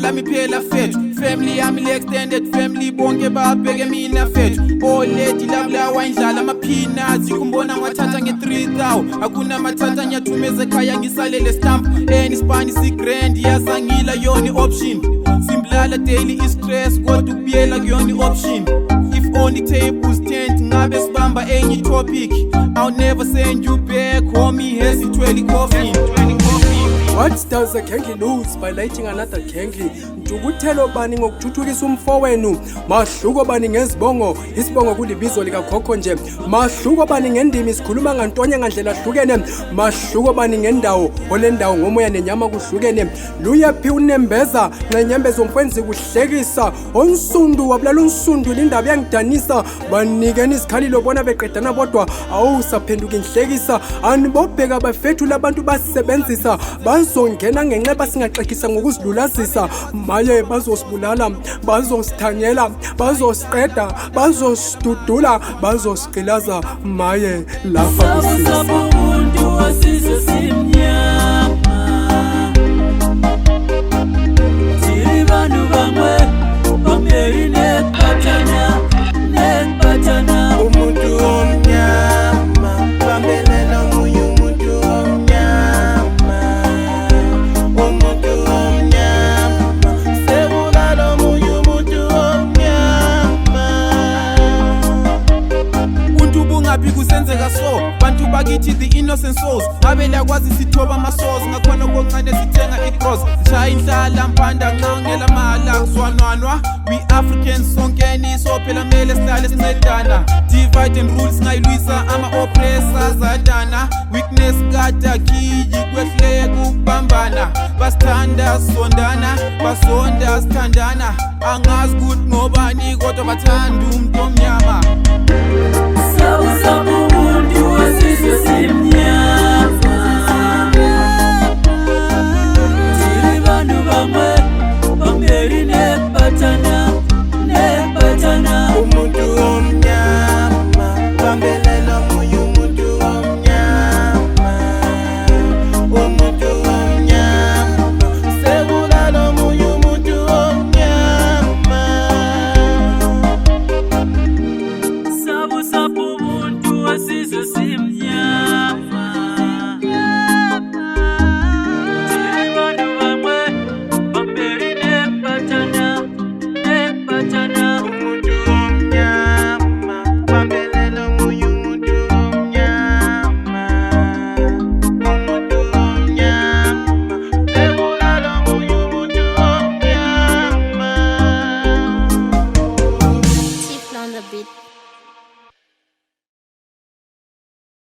lami phela fethu, family yami le extended family bonke babheke mina fethu. Oledi labulawa indlala ama-peanuts kumbona ngiwathatha nge-3,000 akuna mathatha ngiyathumeza ekhaya ngisalele stamp enispani sigrand yazangila yona option simblala daily i-stress kodwa ukubuyela kuyona option. If only tables tent ngabe sibamba enye topic, I'll never send you back homie hesithwele coffee. What does a Kengi lose by lighting another Kengi? Ntukuthelo bani ngokuthuthukisa umfo wenu? Mahluko bani ngezibongo, isibongo kulibizo likakhokho nje. Mahluko bani ngendimi sikhuluma ngantonya ngandlela hlukene. Mahluko bani ngendawo, olendawo ngomoya nenyama kuhlukene. Luyaphi unembeza, ngenyembezi umfwenzi kuhlekisa. Onsundu wabulala unsundu lindaba yangidanisa. Banikeni isikhalilo bona beqedana bodwa, awusaphenduka inhlekisa. Anibobheka bafethu labantu basebenzisa. Bazongena ngenxeba singaxekisa ngokuzilulazisa. Maye bazosibulala, bazosithanyela, bazosiqeda, bazosidudula, bazosiqilaza. Maye lapha kusisa. Umuntu wasizwe simnyama, tiribanu bamwe bamyeri nekbatana, nekbatana. Umuntu omnyama bambelela nguye umuntu omnyama. Umuntu omnyama sebulala nguye umuntu omnyama. Untu bungaphi kusenzeka so, bantu bakithi the innocent souls abela kwazi sithoba ama-souls ngakhona koncane sithenga i-cross shaya inhlala mpanda nqangela mahala kuzwanwanwa. We Africans sonkeni so phela mele sihlale sincedana, divide and rule singayilwisa ama-oppressors adana. Weakness kade kiyi kwehleke ukubambana, basithanda sondana, basonda sithandana. Angazi ukuthi ngobani kodwa bathanda umuntu omnyama. Sabu umuntu wasizwe simnyama, tiribanu bamwe bamyeri nekbatana, nekbatana. Umuntu omnyama bambelela nguye umuntu omnyama. Umuntu omnyama sebulala nguye umuntu omnyama. Sabu umuntu wasizwe simnyama, tiribanu bamwe bamyeri nekbatana, nekbatana. Umuntu omnyama bambelela nguye umuntu omnyama. Umuntu omnyama sebulala nguye umuntu omnyama. Chief on the beat.